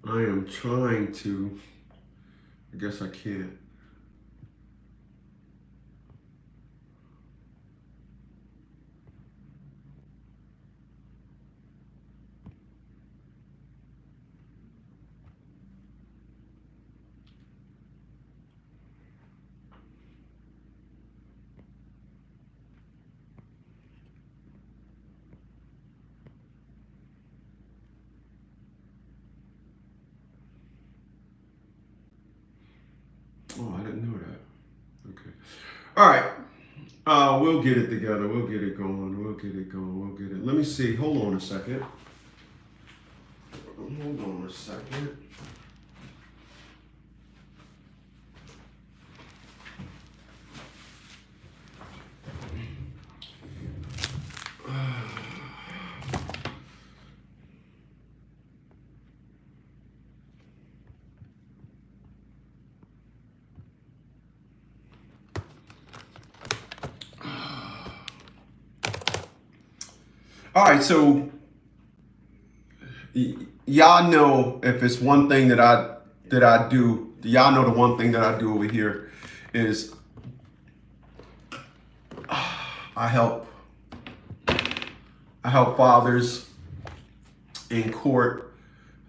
I am trying to, I guess I can't. Oh, I didn't know that. Okay. All right. We'll get it together. We'll get it going. We'll get it going. We'll get it. Let me see. Hold on a second. Hold on a second. All right. So y'all know if it's one thing that I do. Y'all know the one thing that I do over here is I help fathers in court.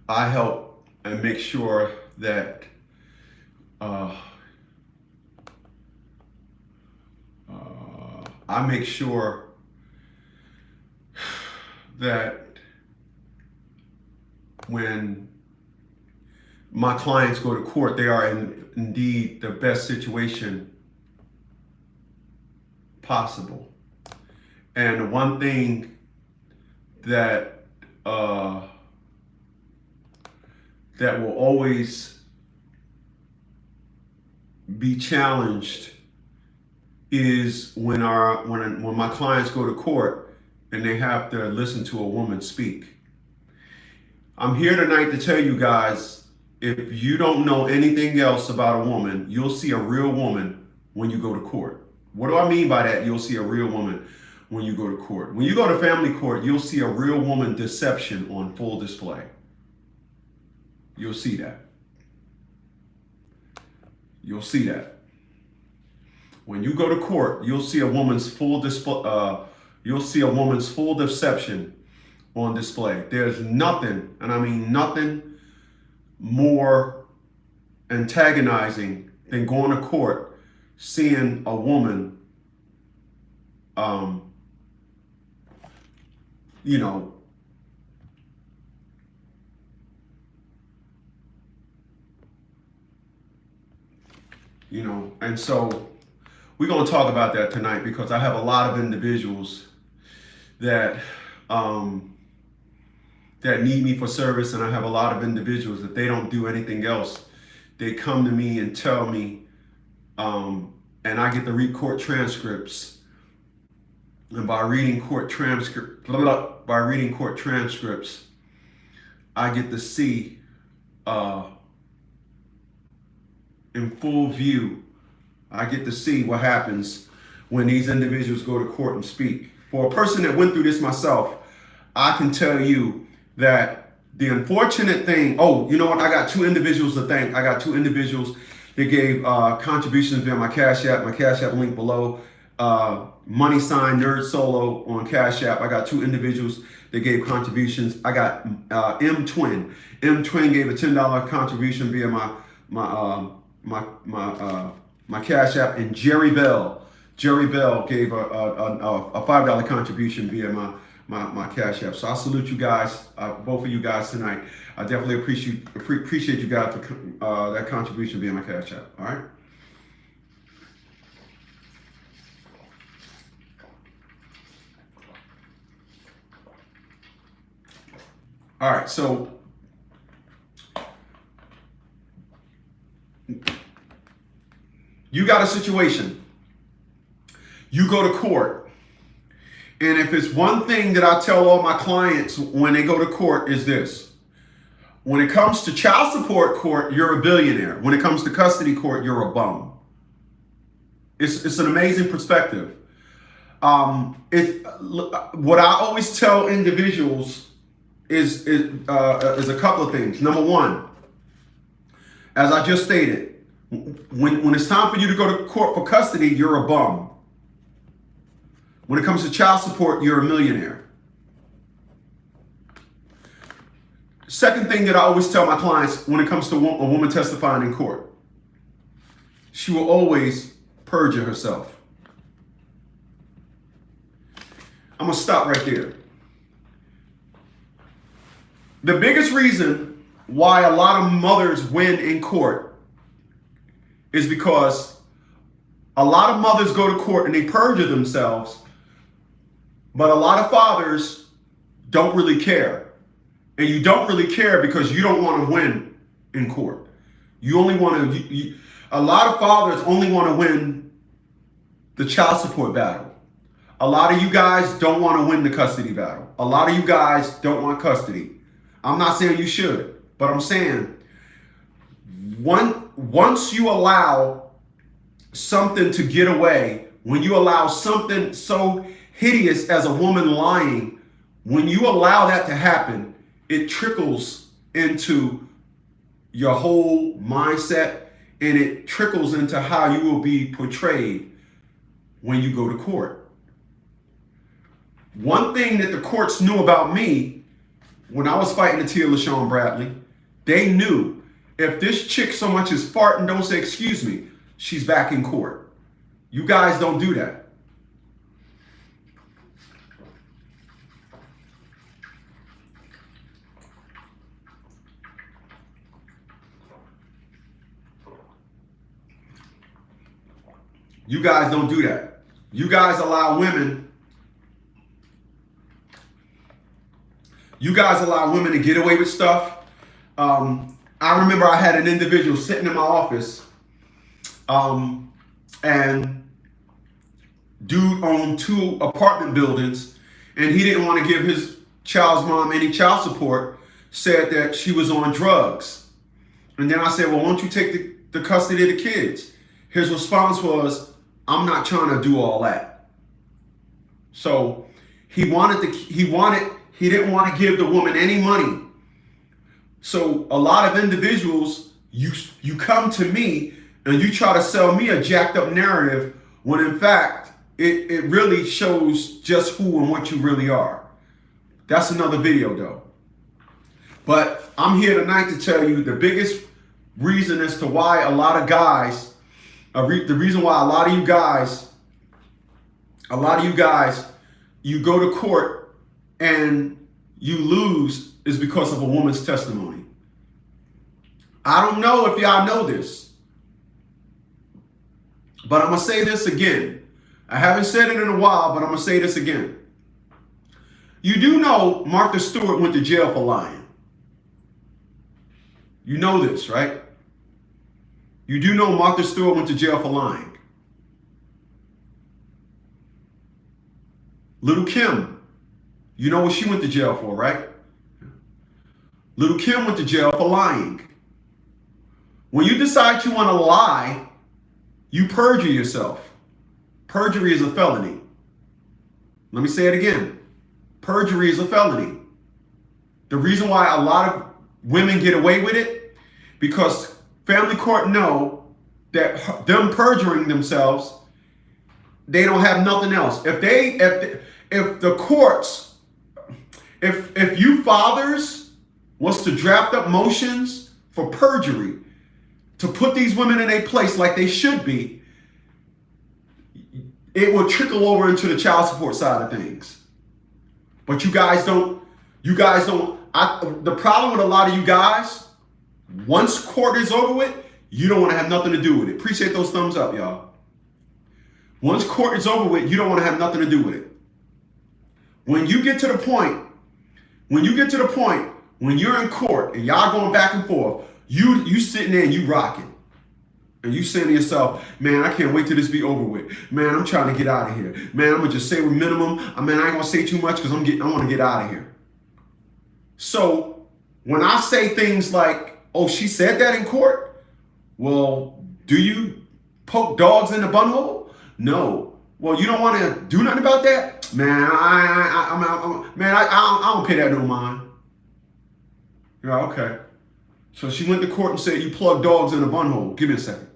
I help and make sure that I make sure that when my clients go to court, they are indeed the best situation possible. And the one thing that that will always be challenged is when my clients go to court and they have to listen to a woman speak. I'm here tonight to tell you guys, if you don't know anything else about a woman, you'll see a real woman when you go to court. What do I mean by that? You'll see a real woman when you go to court. When you go to family court, you'll see a real woman deception on full display. You'll see that. You'll see that. When you go to court, you'll see a woman's full display. You'll see a woman's full deception on display. There's nothing, and I mean nothing, more antagonizing than going to court, seeing a woman, you know, and so we're going to talk about that tonight because I have a lot of individuals that that need me for service, and I have a lot of individuals that they don't do anything else. They come to me and tell me, and I get to read court transcripts, and by reading court transcripts, I get to see in full view. I get to see what happens when these individuals go to court and speak. For a person that went through this myself, I can tell you that the unfortunate thing, oh, you know what? I got two individuals to thank. I got two individuals that gave contributions via my Cash App link below, money sign Nerd Solo on Cash App. I got two individuals that gave contributions. I got M Twin. M Twin gave a $10 contribution via my Cash App, and Jerry Bell gave a $5 contribution via my Cash App. So I salute you guys, both of you guys tonight. I definitely appreciate you guys for that contribution via my Cash App. All right. All right. So you got a situation. You go to court. And if it's one thing that I tell all my clients when they go to court is this: when it comes to child support court, you're a billionaire. When it comes to custody court, you're a bum. It's an amazing perspective. What I always tell individuals is a couple of things. Number one, as I just stated, when it's time for you to go to court for custody, you're a bum. When it comes to child support, you're a millionaire. Second thing that I always tell my clients when it comes to a woman testifying in court, she will always perjure herself. I'm going to stop right there. The biggest reason why a lot of mothers win in court is because a lot of mothers go to court and they perjure themselves, but a lot of fathers don't really care. And you don't really care because you don't want to win in court. You only want to, a lot of fathers only want to win the child support battle. A lot of you guys don't want to win the custody battle. A lot of you guys don't want custody. I'm not saying you should, but I'm saying once you allow something to get away, when you allow something so hideous as a woman lying, when you allow that to happen, it trickles into your whole mindset and it trickles into how you will be portrayed when you go to court. One thing that the courts knew about me when I was fighting the Tia LaShawn Bradley, they knew if this chick so much as fart and don't say excuse me, she's back in court. You guys don't do that. You guys don't do that. You guys allow women to get away with stuff. I remember I had an individual sitting in my office, and dude owned 2 apartment buildings, and he didn't want to give his child's mom any child support, said that she was on drugs. And then I said, well, why don't you take the custody of the kids? His response was, I'm not trying to do all that. So he didn't want to give the woman any money. So a lot of individuals, you come to me and you try to sell me a jacked up narrative when in fact it really shows just who and what you really are. That's another video though. But I'm here tonight to tell you the biggest reason as to why a lot of guys, the reason why a lot of you guys, you go to court and you lose is because of a woman's testimony. I don't know if y'all know this, but I'm going to say this again. I haven't said it in a while, but I'm going to say this again. You do know Martha Stewart went to jail for lying. You know this, right? You do know Martha Stewart went to jail for lying. Little Kim, you know what she went to jail for, right? Little Kim went to jail for lying. When you decide you want to lie, you perjure yourself. Perjury is a felony. Let me say it again. Perjury is a felony. The reason why a lot of women get away with it, because family court know that them perjuring themselves, they don't have nothing else. If the courts, if you fathers was to draft up motions for perjury to put these women in a place like they should be, it will trickle over into the child support side of things. But you guys don't. The problem with a lot of you guys, once court is over with, you don't want to have nothing to do with it. Appreciate those thumbs up, y'all. Once court is over with, you don't want to have nothing to do with it. When you get to the point when you're in court and y'all going back and forth, you sitting there and you rocking. And you saying to yourself, man, I can't wait till this be over with. Man, I'm trying to get out of here. Man, I'm going to just say with minimum. I ain't going to say too much because I want to get out of here. So when I say things like, oh, she said that in court? Well, do you poke dogs in the bunghole? No. Well, you don't want to do nothing about that? Man, I don't pay that no mind. Yeah, okay. So she went to court and said, you plug dogs in a bun hole. Give me a second.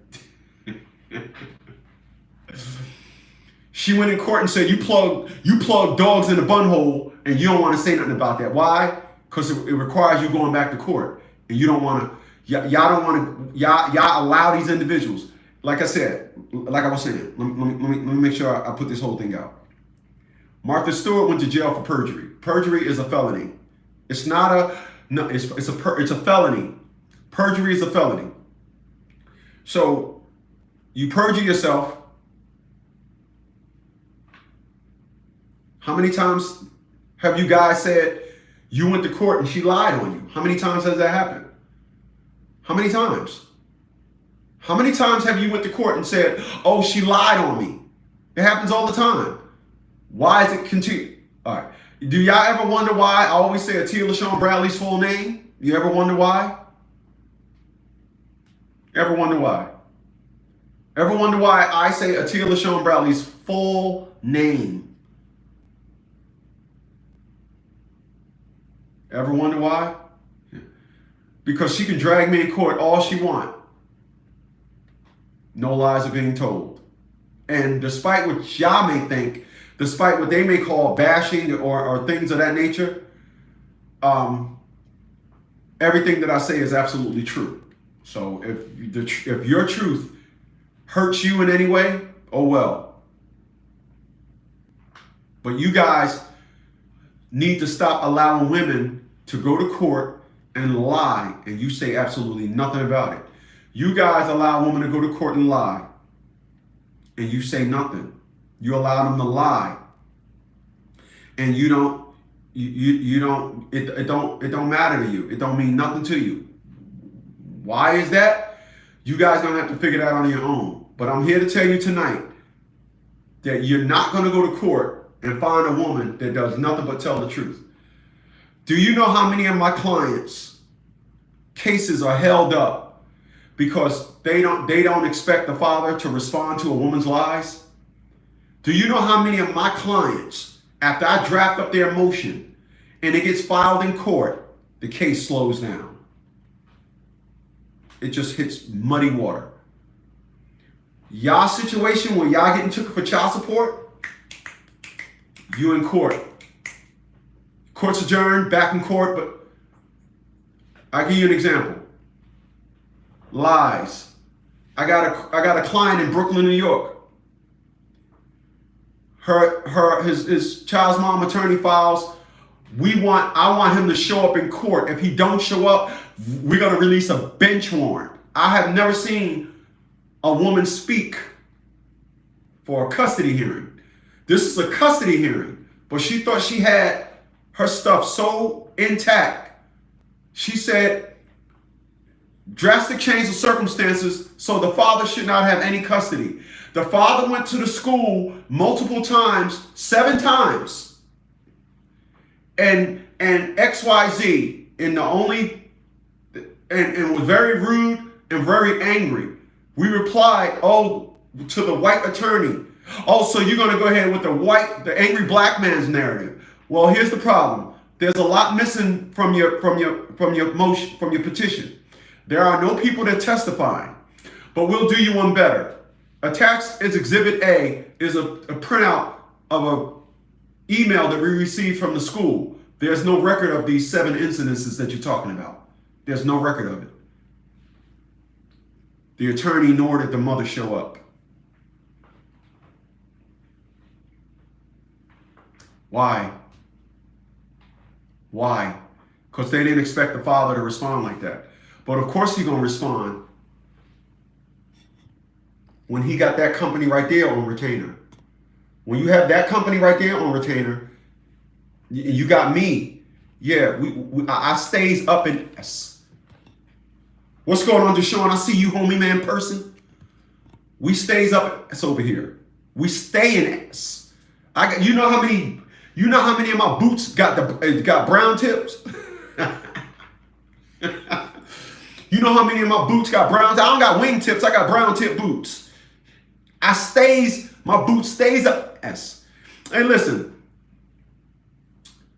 She went in court and said, you plug dogs in a bun hole, and you don't want to say nothing about that. Why? Because it requires you going back to court. And you don't want to, y'all don't want to, y'all allow these individuals. Like I said, like I was saying, let me make sure I put this whole thing out. Martha Stewart went to jail for perjury. Perjury is a felony. It's not a, no, it's a felony. Perjury is a felony. So you perjure yourself. How many times have you guys said you went to court and she lied on you? How many times has that happened? How many times? How many times have you went to court and said, oh, she lied on me? It happens all the time. Why is it continue? All right. Do y'all ever wonder why I always say Atia LaShawn Bradley's full name? You ever wonder why? Ever wonder why? Ever wonder why I say Atia LaShawn Bradley's full name? Ever wonder why? Because she can drag me in court all she wants. No lies are being told. And despite what y'all may think, despite what they may call bashing or things of that nature, everything that I say is absolutely true. So if your truth hurts you in any way, oh well. But you guys need to stop allowing women to go to court and lie, and you say absolutely nothing about it. You guys allow women to go to court and lie, and you say nothing. You allow them to lie, and it don't matter to you. It don't mean nothing to you. Why is that? You guys don't have to figure that out on your own. But I'm here to tell you tonight that you're not going to go to court and find a woman that does nothing but tell the truth. Do you know how many of my clients' cases are held up because they don't expect the father to respond to a woman's lies? Do you know how many of my clients, after I draft up their motion and it gets filed in court, the case slows down? It just hits muddy water. Y'all situation where y'all getting took for child support, you in court. Court's adjourned, back in court, but I'll give you an example. Lies. I got a client in Brooklyn, New York. His child's mom attorney files. I want him to show up in court. If he don't show up, we're gonna release a bench warrant. I have never seen a woman speak for a custody hearing. This is a custody hearing, but she thought she had her stuff so intact. She said, drastic change of circumstances, so the father should not have any custody. The father went to the school multiple times, 7 times, and XYZ, and was very rude and very angry. We replied, to the white attorney. So you're gonna go ahead with the angry black man's narrative. Well, here's the problem. There's a lot missing from your motion, from your petition. There are no people that testifying, but we'll do you one better. Attached as Exhibit A is a printout of an email that we received from the school. There's no record of these 7 incidences that you're talking about. There's no record of it. The attorney nor did the mother show up. Why? Why? Because they didn't expect the father to respond like that. But of course he's going to respond when he got that company right there on retainer. When you have that company right there on retainer, you got me. Yeah, I stays up in S. What's going on, Deshaun? I see you, homie man person. We stays up. It's over here. We stay in S. You know how many of my boots got brown tips? You know how many of my boots got brown tips? I don't got wing tips. I got brown tip boots. My boot stays up S. Hey, listen.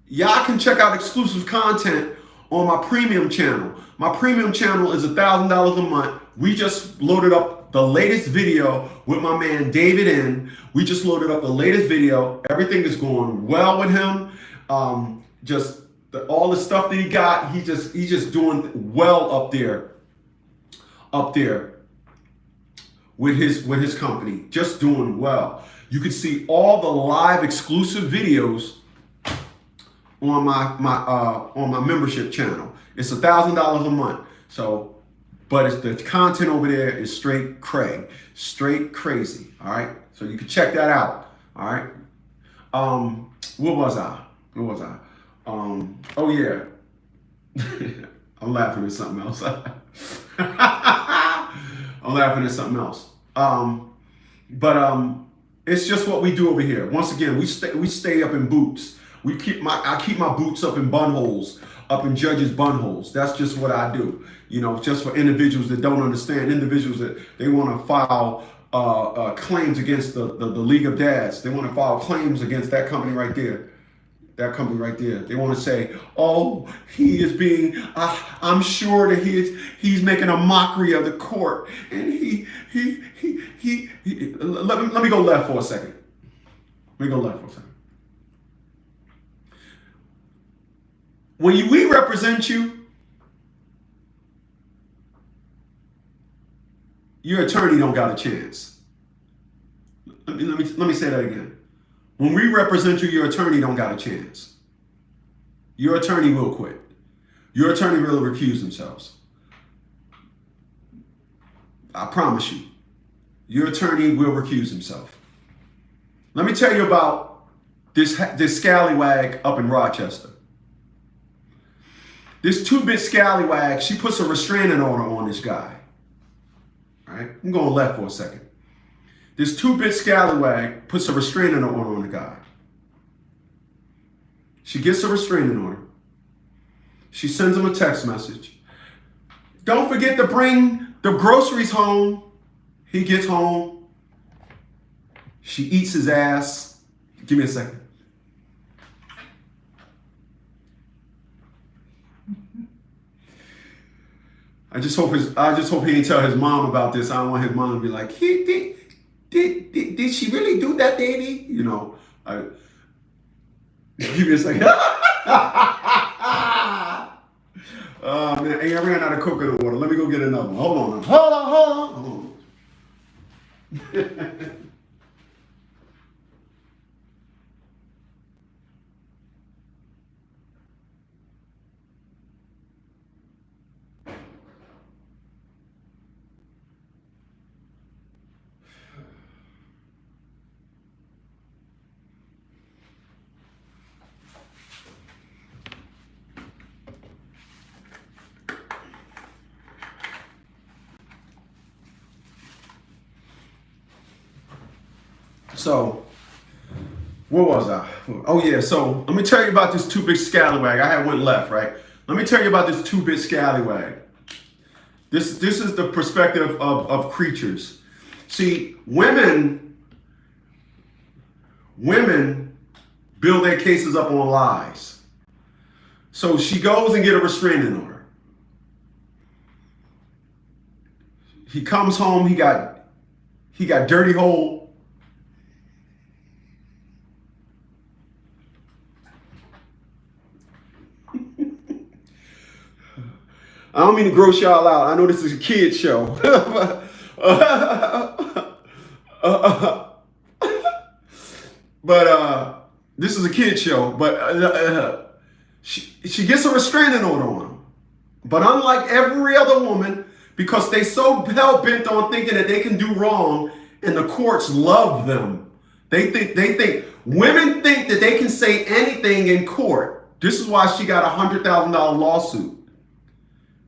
Y'all can check out exclusive content on my premium channel. My premium channel is $1,000 a month. We just loaded up the latest video with my man David in. We just loaded up the latest video. Everything is going well with him. All the stuff that he got, he's just doing well up there with his company, just doing well. You can see all the live exclusive videos on my membership channel. It's $1,000 a month. So, but it's the content over there is straight crazy. All right. So you can check that out. All right. Where was I? Oh yeah. I'm laughing at something else. It's just what we do over here. Once again, we stay up in boots. I keep my boots up in buttonholes, up in judges' buttonholes. That's just what I do. You know, just for individuals that don't understand, individuals that they want to file claims against the League of Dads. They want to file claims against that company right there. They want to say, oh, he is being, I'm sure that he's making a mockery of the court. And let me go left for a second. When we represent you, your attorney don't got a chance. Let me say that again. When we represent you, your attorney don't got a chance. Your attorney will quit. Your attorney will recuse themselves. I promise you. Your attorney will recuse himself. Let me tell you about this scallywag up in Rochester. This 2-bit scallywag, she puts a restraining order on this guy. All right, I'm going left for a second. This 2-bit scallywag puts a restraining order on the guy. She gets a restraining order. She sends him a text message. Don't forget to bring the groceries home. He gets home. She eats his ass. Give me a second. I just hope he didn't tell his mom about this. I don't want his mom to be like, did she really do that, Daddy? You know, give me a second. Oh man, hey, I ran out of coconut water. Let me go get another one. Hold on. So, where was I? Oh yeah, so let me tell you about this 2-bit scallywag. I had went left, right? Let me tell you about this 2-bit scallywag. This is the perspective of creatures. See, women build their cases up on lies. So she goes and get a restraining order. He comes home, he got dirty hole. I don't mean to gross y'all out. I know this is a kid's show. But this is a kid's show. But she gets a restraining order on him. But unlike every other woman, because they so hell-bent on thinking that they can do wrong, and the courts love them. Women think that they can say anything in court. This is why she got a $100,000 lawsuit.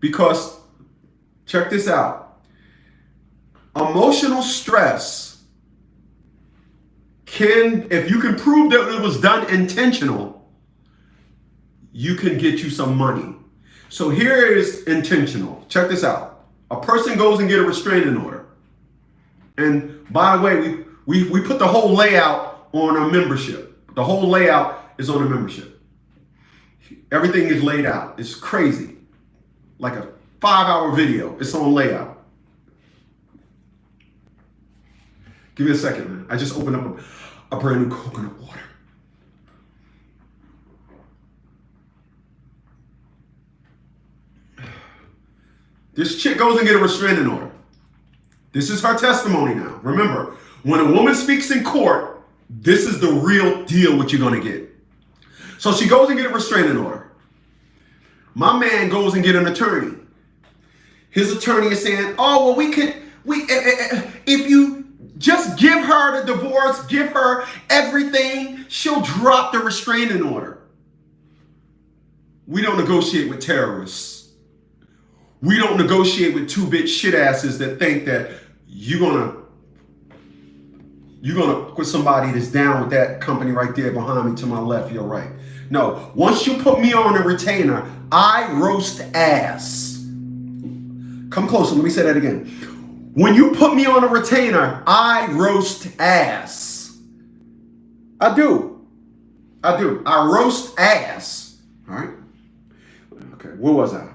Because, check this out, emotional stress if you can prove that it was done intentional, you can get you some money. So here is intentional. Check this out. A person goes and get a restraining order. And by the way, we put the whole layout on our membership. The whole layout is on the membership. Everything is laid out. It's crazy. Like a 5-hour video. It's on layout. Give me a second, man. I just opened up a brand new coconut water. This chick goes and get a restraining order. This is her testimony now. Remember, when a woman speaks in court, this is the real deal what you're going to get. So she goes and get a restraining order. My man goes and get an attorney. His attorney is saying, oh, well, if you just give her the divorce, give her everything, she'll drop the restraining order. We don't negotiate with terrorists. We don't negotiate with two-bit shit asses that think that you're gonna put somebody that's down with that company right there behind me to my left, your right. No, once you put me on a retainer, I roast ass. Come closer, let me say that again. When you put me on a retainer, I roast ass. I do. I roast ass. All right? Okay, where was I?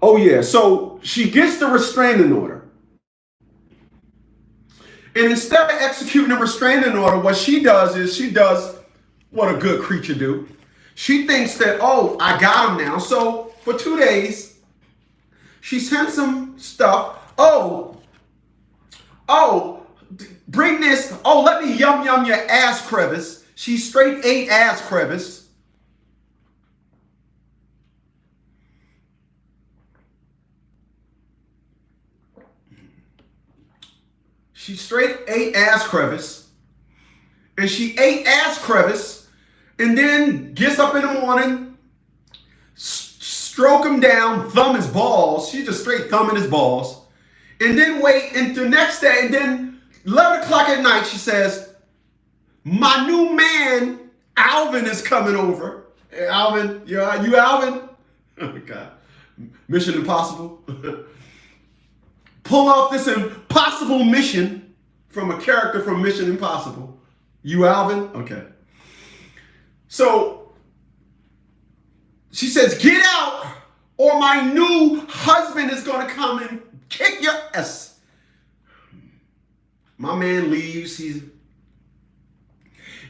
Oh, yeah. So she gets the restraining order. And instead of executing a restraining order, what she does is she does what a good creature do. She thinks that, oh, I got him now. So for 2 days, she sends some stuff. Oh, bring this. Oh, let me yum your ass crevice. She straight ate ass crevice. She straight ate ass crevice. And she ate ass crevice and then gets up in the morning, stroke him down, thumb his balls. She just straight thumbing his balls. And then wait until the next day, and then 11 o'clock at night, she says, my new man, Alvin, is coming over. Hey, Alvin, you Alvin? Oh, my God. Mission Impossible. Pull off this impossible mission from a character from Mission Impossible. You Alvin? Okay. So she says, get out or my new husband is going to come and kick your ass. My man leaves.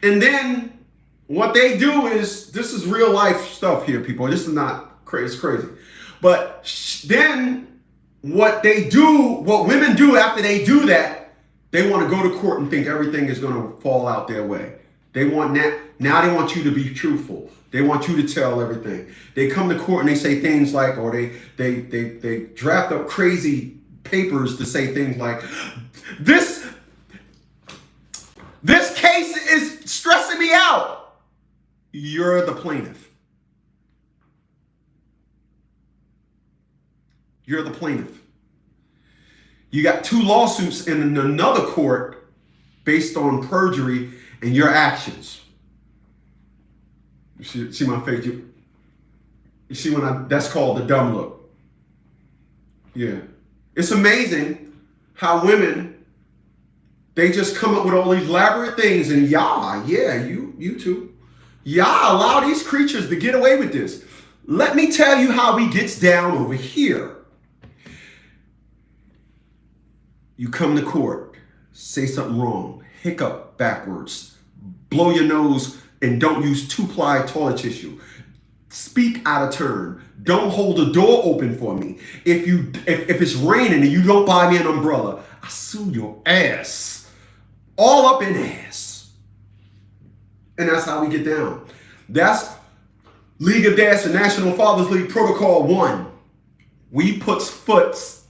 And then what they do is, this is real life stuff here, people. This is not crazy. It's crazy. But then what women do after they do that, they want to go to court and think everything is going to fall out their way. They want now they want you to be truthful. They want you to tell everything. They come to court and they say things like, or they draft up crazy papers to say things like, this case is stressing me out. You're the plaintiff. You're the plaintiff. You got 2 lawsuits in another court based on perjury and your actions. You see my face? You see that's called the dumb look. Yeah. It's amazing how women, they just come up with all these elaborate things and you too. Y'all allow these creatures to get away with this. Let me tell you how he gets down over here. You come to court, say something wrong, hiccup backwards, blow your nose, and don't use 2-ply toilet tissue. Speak out of turn. Don't hold the door open for me. If it's raining and you don't buy me an umbrella, I sue your ass. All up in ass. And that's how we get down. That's League of Dads and National Fathers League Protocol 1. We puts foots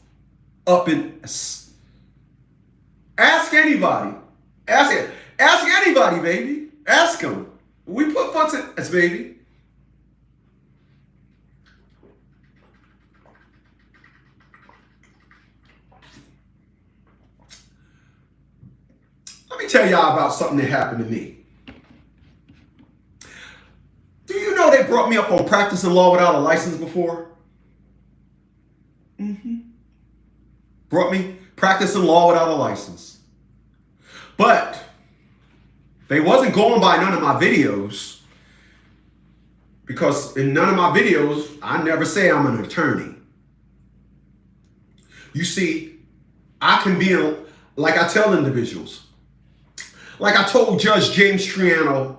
up in ass. Ask anybody. Ask anybody, baby. Ask them. We put foots in ass, baby. Let me tell y'all about something that happened to me. Do you know they brought me up on practicing law without a license before? Brought me practicing law without a license. But they wasn't going by none of my videos. Because in none of my videos, I never say I'm an attorney. You see, I can be, like I tell individuals, like I told Judge James Triano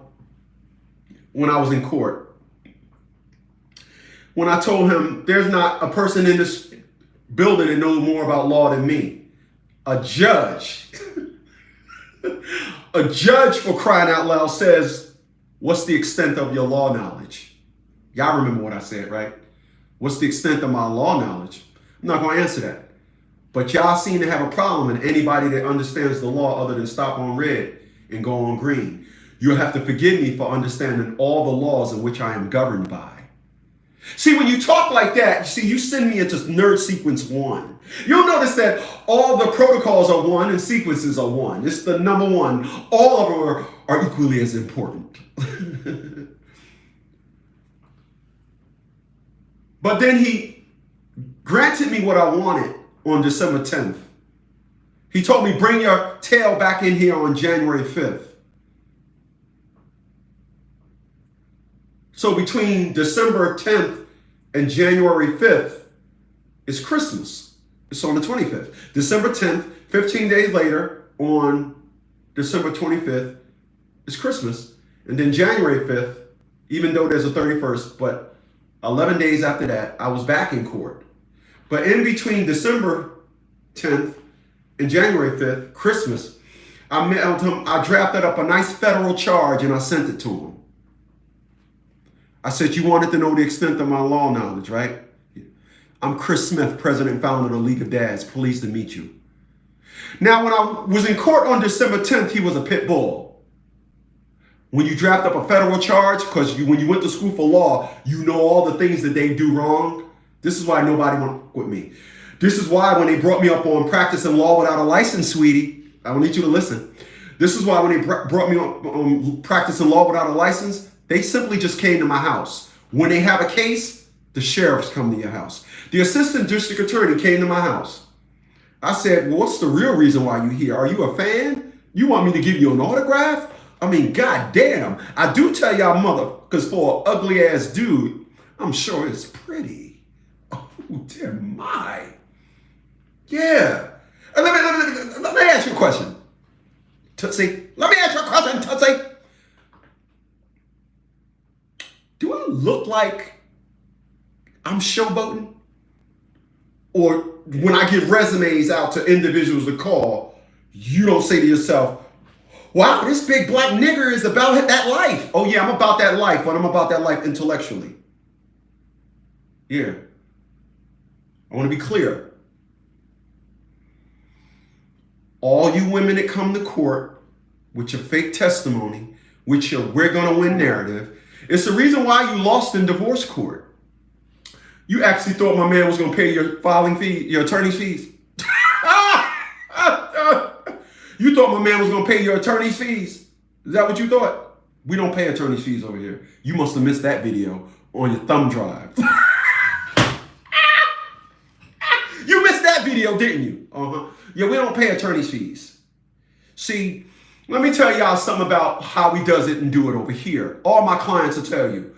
when I was in court, when I told him there's not a person in this building that knows more about law than me. A judge. A judge, for crying out loud, says, what's the extent of your law knowledge? Y'all remember what I said, right? What's the extent of my law knowledge? I'm not going to answer that. But y'all seem to have a problem with anybody that understands the law other than stop on red and go on green. You'll have to forgive me for understanding all the laws in which I am governed by. See, when you talk like that, you send me into nerd sequence 1. You'll notice that all the protocols are 1 and sequences are 1. It's the number 1. All of them are equally as important. But then he granted me what I wanted on December 10th. He told me, bring your tail back in here on January 5th. So between December 10th and January 5th is Christmas. It's on the 25th. December 10th, 15 days later, on December 25th, is Christmas. And then January 5th, even though there's a 31st, but 11 days after that, I was back in court. But in between December 10th and January 5th, Christmas, I mailed him, I drafted up a nice federal charge and I sent it to him. I said, you wanted to know the extent of my law knowledge, right? I'm Chris Smith, president and founder of the League of Dads. Pleased to meet you. Now, when I was in court on December 10th, he was a pit bull. When you draft up a federal charge, because when you went to school for law, you know all the things that they do wrong. This is why nobody went with me. This is why when they brought me up on practicing law without a license, sweetie, I don't need you to listen. This is why when they brought me up on practicing law without a license, they simply just came to my house. When they have a case, the sheriffs come to your house. The assistant district attorney came to my house. I said, well, what's the real reason why you're here? Are you a fan? You want me to give you an autograph? I mean, goddamn. I do tell y'all mother, because for an ugly ass dude, I'm sure it's pretty. Oh, dear my. Yeah. Let me ask you a question. Tootsie, let me ask you a question, Tootsie. Do I look like I'm showboating? Or when I give resumes out to individuals to call, you don't say to yourself, wow, this big black nigger is about that life. Oh yeah, I'm about that life, but I'm about that life intellectually. Yeah. I want to be clear. All you women that come to court with your fake testimony, with your we're gonna win narrative, it's the reason why you lost in divorce court. You actually thought my man was gonna pay your filing fee, your attorney's fees. You thought my man was gonna pay your attorney's fees. Is that what you thought? We don't pay attorney's fees over here. You must have missed that video on your thumb drive. You missed that video, didn't you? Yeah, we don't pay attorney's fees. See, let me tell y'all something about how we does it and do it over here. All my clients will tell you,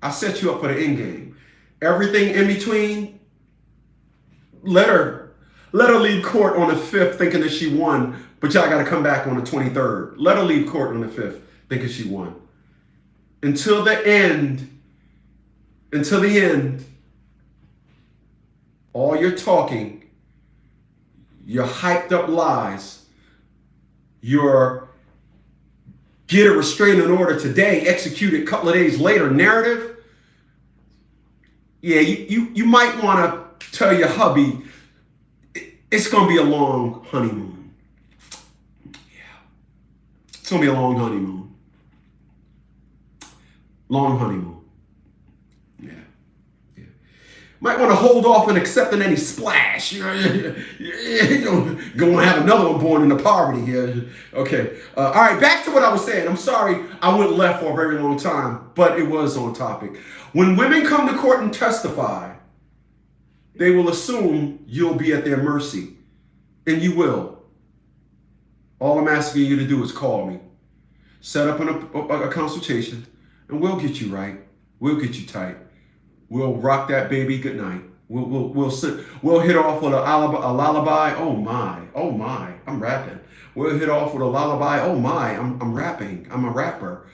I set you up for the end game. Everything in between, let her leave court on the 5th thinking that she won, but y'all got to come back on the 23rd. Let her leave court on the 5th thinking she won. Until the end, all you're talking, your hyped up lies, your get a restraining order today, execute it a couple of days later narrative. Yeah, you might want to tell your hubby it's going to be a long honeymoon. Yeah. It's going to be a long honeymoon. Long honeymoon. Yeah. Yeah. Might want to hold off on accepting any splash. You're going to have another one born into poverty here. Okay. All right, back to what I was saying. I'm sorry I went left for a very long time, but it was on topic. When women come to court and testify, they will assume you'll be at their mercy. And you will. All I'm asking you to do is call me. Set up a consultation, and we'll get you right. We'll get you tight. We'll rock that baby goodnight. We'll hit off with a lullaby. Oh my, I'm rapping. We'll hit off with a lullaby. Oh my, I'm rapping. I'm a rapper.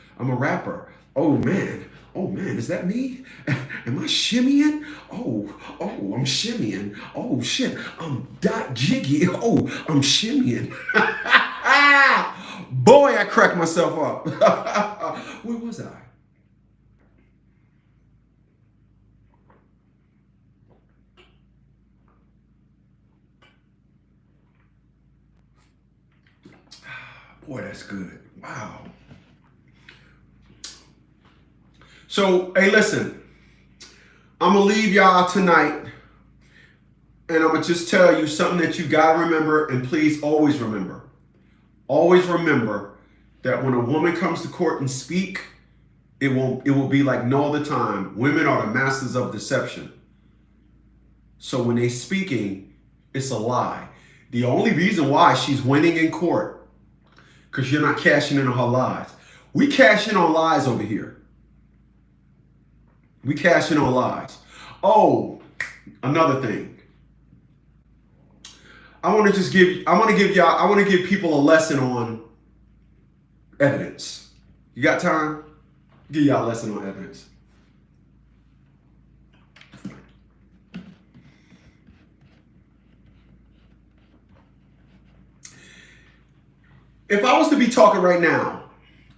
Oh man, is that me? Am I shimmying? Oh, I'm shimmying. Oh shit, I'm dot jiggy. Oh, I'm shimmying. Boy, I cracked myself up. Where was I? Boy, that's good. Wow. So, hey, listen. I'm going to leave y'all tonight, and I'm going to just tell you something that you got to remember, and please always remember. Always remember that when a woman comes to court and speak, it will be like no other time. Women are the masters of deception. So when they're speaking, it's a lie. The only reason why she's winning in court, because you're not cashing in on her lies. We cash in on lies over here. We cash in on lies. Oh, another thing. I want to give people a lesson on evidence. You got time? Give y'all a lesson on evidence. If I was to be talking right now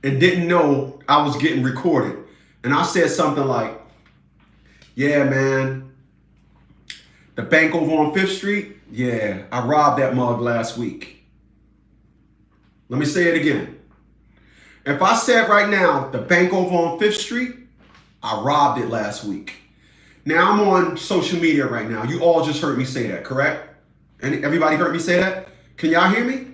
and didn't know I was getting recorded, and I said something like, yeah, man, the bank over on 5th Street, yeah, I robbed that mug last week. Let me say it again. If I said right now, the bank over on 5th Street, I robbed it last week. Now I'm on social media right now. You all just heard me say that, correct? And everybody heard me say that? Can y'all hear me?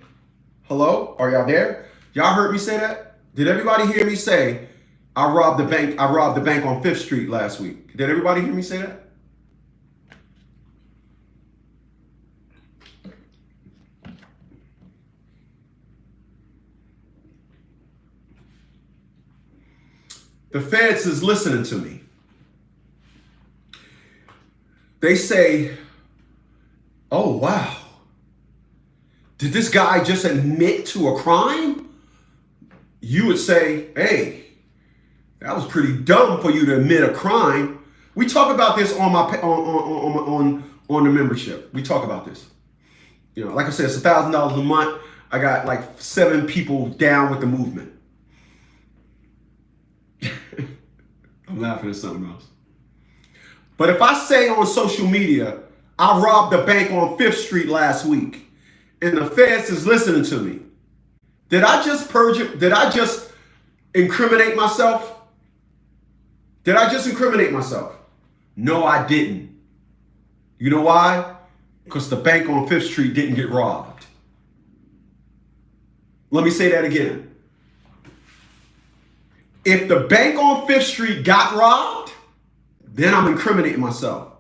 Hello? Are y'all there? Y'all heard me say that? Did everybody hear me say, I robbed the bank on 5th Street last week? Did everybody hear me say that? The feds is listening to me. They say, oh, wow. Did this guy just admit to a crime? You would say, hey, that was pretty dumb for you to admit a crime. We talk about this on my on the membership. We talk about this. You know, like I said, it's $1,000 a month. I got like 7 people down with the movement. I'm laughing at something else. But if I say on social media, I robbed a bank on 5th Street last week, and the feds is listening to me, did I just perjure? Did I just incriminate myself? Did I just incriminate myself? No, I didn't. You know why? Because the bank on 5th Street didn't get robbed. Let me say that again. If the bank on 5th Street got robbed, then I'm incriminating myself.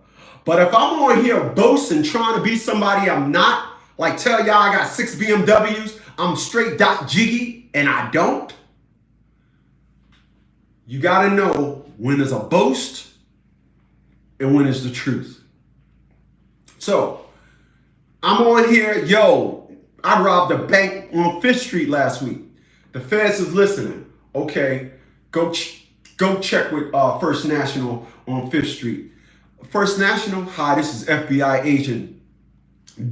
But if I'm on here boasting, trying to be somebody I'm not, like tell y'all I got 6 BMWs, I'm straight dot jiggy, and I don't, you got to know when there's a boast and when it's the truth. So I'm on here, yo, I robbed a bank on 5th Street last week. The feds is listening. Okay, go check with First National on 5th Street. First National, hi, this is FBI agent.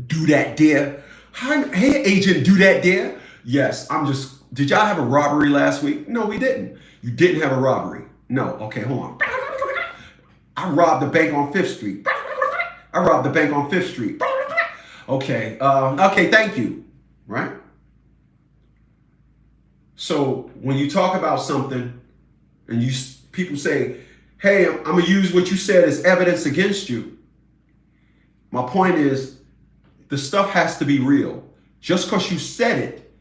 Do that there. Hi, hey, agent, do that there. Yes, did y'all have a robbery last week? No, we didn't. You didn't have a robbery. No, okay, hold on. I robbed the bank on 5th Street. I robbed the bank on 5th Street. Okay, okay, thank you, right? So when you talk about something and people say, hey, I'm going to use what you said as evidence against you. My point is, the stuff has to be real. Just because you said it,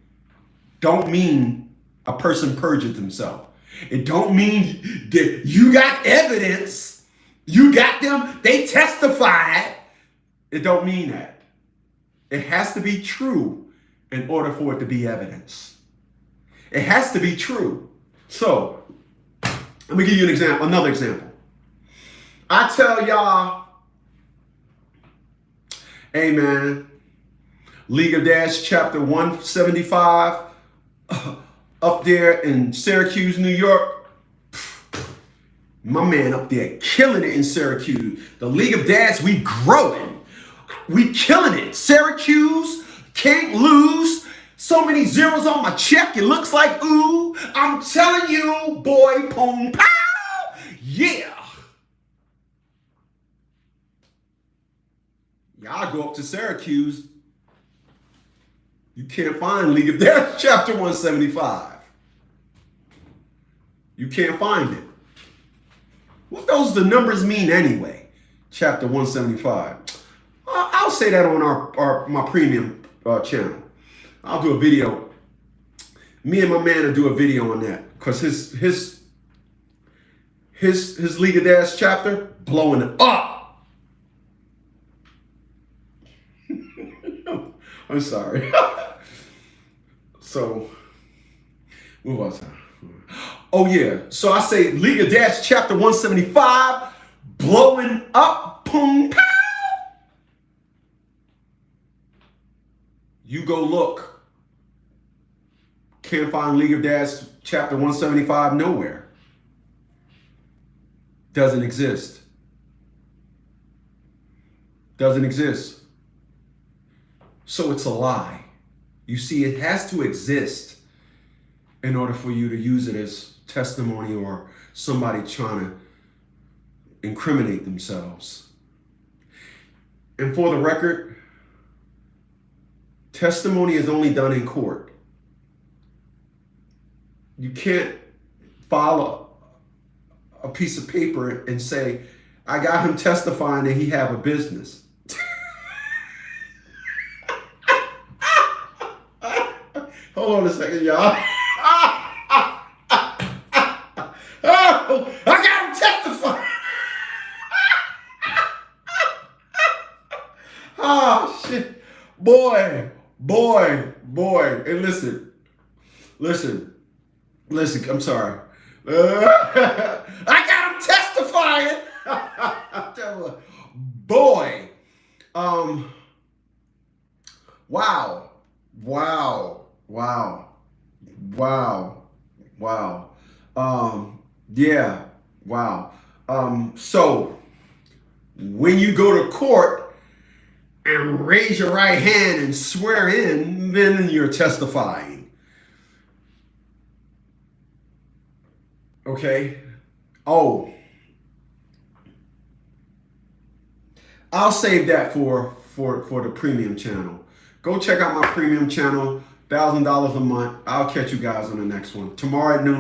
don't mean a person perjured themselves. It don't mean that you got evidence. You got them. They testified. It don't mean that. It has to be true in order for it to be evidence. It has to be true. So Let me give you an example, another example. I tell y'all, hey man, League of Dash chapter 175 up there in Syracuse, New York. My man up there killing it in Syracuse. The League of Dads, we growing. We killing it. Syracuse, can't lose. So many zeros on my check, it looks like ooh. I'm telling you, boy, pong pow. Yeah. Y'all go up to Syracuse. You can't find League of Dads chapter 175. You can't find it. What those the numbers mean anyway? Chapter 175. I'll say that on my premium channel. I'll do a video. Me and my man will do a video on that because his League of Dads chapter blowing it up. I'm sorry. So, what was I? Oh yeah. So I say League of Dash chapter 175, blowing up, boom, pow. You go look. Can't find League of Dash chapter 175 nowhere. Doesn't exist. Doesn't exist. So it's a lie. You see, it has to exist in order for you to use it as testimony or somebody trying to incriminate themselves. And for the record, testimony is only done in court. You can't file a piece of paper and say, I got him testifying that he have a business. Hold on a second, y'all. I got him testifying. Oh, shit. Boy. And listen. I'm sorry. I got him testifying. Boy. Wow. Yeah. Wow. So when you go to court and raise your right hand and swear in, then you're testifying. Okay. Oh, I'll save that for the premium channel. Go check out my premium channel, $1,000 a month. I'll catch you guys on the next one tomorrow at noon.